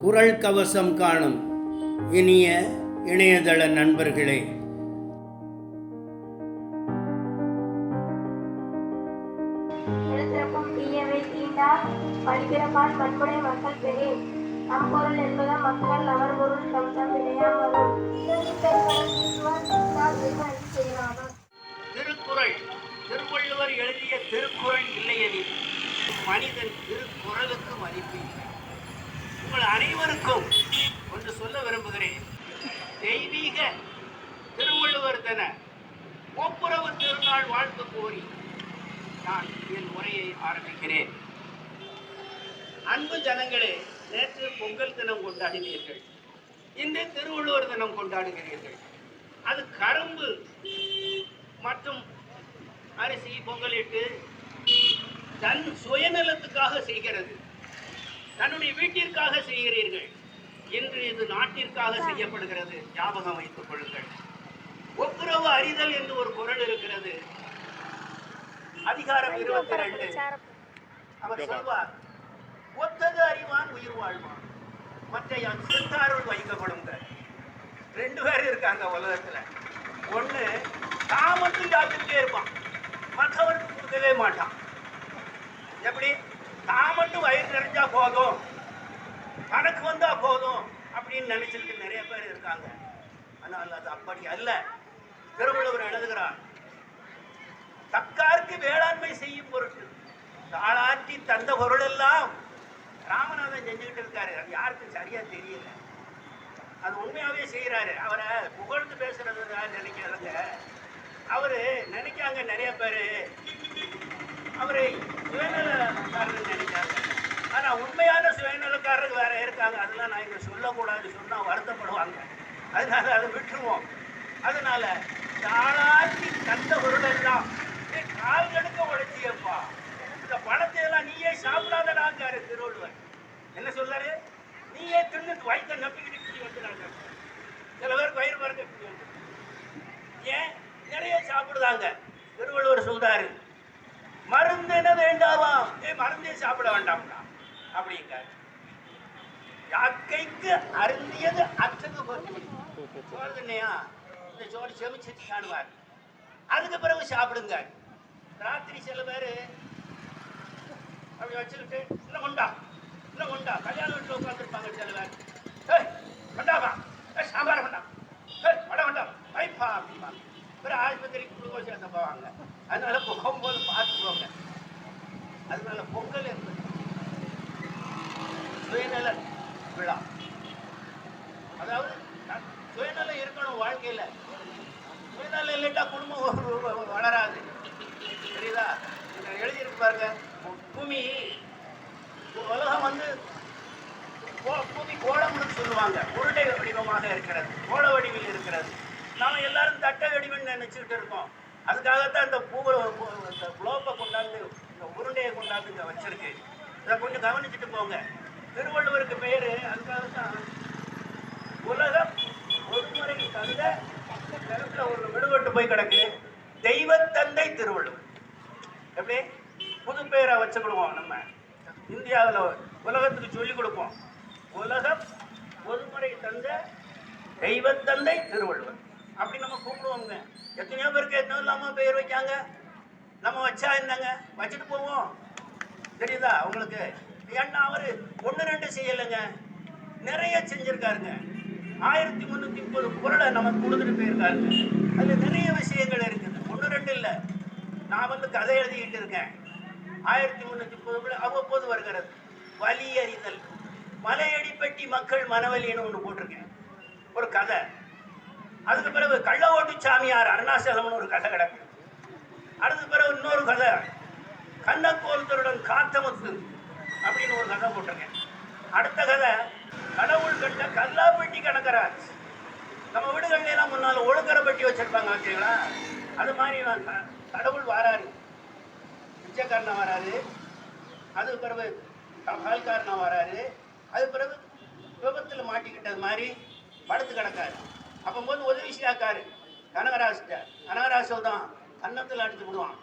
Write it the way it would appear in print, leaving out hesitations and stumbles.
குரல் கவசம் காணும் இனிய இணையதள நண்பர்களே, எழுத்திறப்பும் தீயவை தீண்டார் பழிபிறப்பால் பண்புடை மக்கள் பெறேன். நம் பொருள் என்பத மக்கள் அவர் பொருள் தம் தம் வினையாம் வரும். திருக்குறள் திருவள்ளுவர் எழுதிய திருக்குறள் இல்லையெனில் மனிதன் திருக்குறளுக்கு மதிப்பு இல்லை. உங்கள் அனைவருக்கும் ஒன்று சொல்ல விரும்புகிறேன். தெய்வீக திருவள்ளுவர் தின ஒப்புரவு திருநாள் வாழ்த்து கோரி நான் என் உரையை ஆரம்பிக்கிறேன். அன்பு ஜனங்களே, நேற்று பொங்கல் தினம் கொண்டாடினீர்கள், இன்று திருவள்ளுவர் தினம் கொண்டாடுகிறீர்கள். அது கரும்பு மற்றும் அரிசி பொங்கலிட்டு தன் சுயநலத்துக்காக செய்கிறது, தன்னுடைய வீட்டிற்காக செய்கிறீர்கள். இன்று இது நாட்டிற்காக செய்யப்படுகிறது. ஞாபகம் வைத்துக் கொள்ளுங்கள். ஒப்புரவு அறிதல் என்று ஒரு குறள் இருக்கிறது. அதிகாரம் 22. அவர் சொல்வார், ஒத்தது அறிவான் உயிர் வாழ்வான், மற்ற செத்தாருள் வைக்கப்படும். ரெண்டு பேர் இருக்காங்க உலகத்துல. ஒண்ணு தான் மட்டும் யாத்திட்டே இருப்பான், மற்றவருக்கு கொடுக்கவே மாட்டான். எப்படி தான் மட்டும் வயிறு நிறைஞ்சா போதும், கணக்கு வந்தா போதும் அப்படின்னு நினைச்சிட்டு நிறைய பேர் இருக்காங்க. ஆனால் அது அப்படி அல்ல. திருவள்ளுவர் எழுதுகிறார், தக்காருக்கு வேளாண்மை செய்யும் பொருட்டு தாளாற்றி தந்த பொருள் எல்லாம் ராமநாதன் செஞ்சுக்கிட்டு இருக்காரு. அது யாருக்கும் சரியா தெரியல. அது உண்மையாவே செய்யறாரு. அவரை புகழ்ந்து பேசுறது நினைக்கிறாங்க. அவரு நினைக்காங்க நிறைய பேரு அவரை சுயநலக்காரர் நினைக்காங்க. ஆனா உண்மையான சுயநலக்காரர்கள் வேற இருக்காங்க. அதெல்லாம் நான் இங்க சொல்லக்கூடாது, சொன்னா வருத்தப்படுவாங்க. அதனால அதை விட்டுருவோம். அதனால தாளாற்றி தந்த பொருள் எல்லாம் கால் கடுக்க உழைச்சியப்பா, இந்த பணத்தை எல்லாம் நீயே சாப்பிடாதடாங்காரு திருவள்ளுவர். என்ன சொல்றாரு? நீயே தின்னு வயிற்ற நம்பிக்கிட்டு வந்துடுறாங்க. சில பேருக்கு வயிறு மருந்து ஏன் நிறைய சாப்பிடுறாங்க. திருவள்ளுவர் சொல்றாரு, மருந்து என்ன வேண்டாமா, மருந்தே சாப்பிட வேண்டாம்டா அப்படிங்க. யாக்கைக்கு அருந்தியது அச்சது சோறுனையா, இந்த சோறு செமிச்சு காணுவார். அதுக்கு பிறகு சாப்பிடுங்க. ராத்திரி சில பேரு அப்படி வச்சுக்கிட்டு இன்னும் கொண்டா இன்னும் கொண்டா, கல்யாண வீட்டில் உட்காந்துருப்பாங்க சில பேர். கொண்டாப்பா, சாம்பார் கொண்டா, வடை கொண்டா, வைப்பா அப்படிமா. பிறகு ஆஸ்பத்திரிக்கு குளுக்கோஸ் ஏற்ற போவாங்க. அதனால போகும்போது பார்த்துக்குவாங்க. அதனால பொங்கல் என்பது சுயநல விழா. அதாவது சுயநலம் இருக்கணும் வாழ்க்கையில. சுயநலம் இல்லைட்டா குடும்பம் வளராது. தெரியுதா? எழுதியிருக்கு பாருங்க. பூமி உலகம் வந்து பூமி கோளம்னு சொல்லுவாங்க. உருண்டை வடிவமாக இருக்கிறது, கோள வடிவில் இருக்கிறது. நாம எல்லாரும் தட்டை வடிவம்னு நினைச்சுக்கிட்டு இருக்கோம். அதுக்காகத்தான் இந்த குளோப்பை கொண்டாந்து, இந்த உருண்டையை கொண்டாந்து இங்க வச்சிருக்கு. இதை கொஞ்சம் கவனிச்சுட்டு போங்க. திருவள்ளுவருக்கு பேரு அதுக்காகத்தான் உலகம் ஒருமுறை தந்த கருத்துல ஒரு விடுபட்டு போய் கிடக்கு, தெய்வத்தந்தை திருவள்ளுவர். எப்படி புது பேரை வச்சுக்கிடுவோம். நம்ம இந்தியாவில் உலகத்துக்கு சொல்லிக் கொடுப்போம், உலகம் ஒருமுறை தந்த தெய்வத்தந்தை திருவள்ளுவர் அப்படி நம்ம கூப்பிடுவோங்க. எத்தனையோ பேருக்கு எத்தனை இல்லாம பேர் வைக்காங்க. நம்ம வச்சா என்னங்க, வச்சுட்டு போவோம். தெரியுதா உங்களுக்கு? ஏன்னா அவரு 1-2 செய்யலைங்க, நிறைய செஞ்சிருக்காருங்க. 1330 குறளை நமக்கு கொடுத்துட்டு போயிருக்காருங்க. அதுல நிறைய விஷயங்கள் இருக்குது, 1-2 இல்லை. நான் வந்து கதை எழுதிக்கிட்டு இருக்கேன். 1330 அவ்வப்போது வருகிறது. வலி அறிதல், மலையடிப்பட்டி மக்கள் மனவலின்னு ஒன்று போட்டிருக்கேன், ஒரு கதை. அதுக்கு பிறகு கள்ள ஓட்டு சாமியார் அருணாசலம்னு ஒரு கதை கிடக்கு. அதுக்கு பிறகு இன்னொரு கதை, கண்ணக்கோல்தருடன் காத்தமுத்து அப்படின்னு ஒரு கதை போட்டிருக்கேன். அடுத்த கதை, கடவுள் கண்ட கல்லாப்பட்டி கணக்கராஜ். நம்ம வீடுகள்ல எல்லாம் முன்னால ஒழுக்கரை பட்டி வச்சிருப்பாங்க, வச்சுங்களா? அது மாதிரி நான் கடவுள் வாராரு, பிச்சைக்காரனா வராரு. அதுக்கு பிறகு பால்காரனா வராரு. அது பிறகு விபத்தில் மாட்டிக்கிட்டது மாதிரி படுத்து கிடக்காரு. அப்போது உதவி செய்யாக்காரு கனகராஜ். கனகராஜ் தான் அன்னத்தில் அடிச்சு விடுவான்.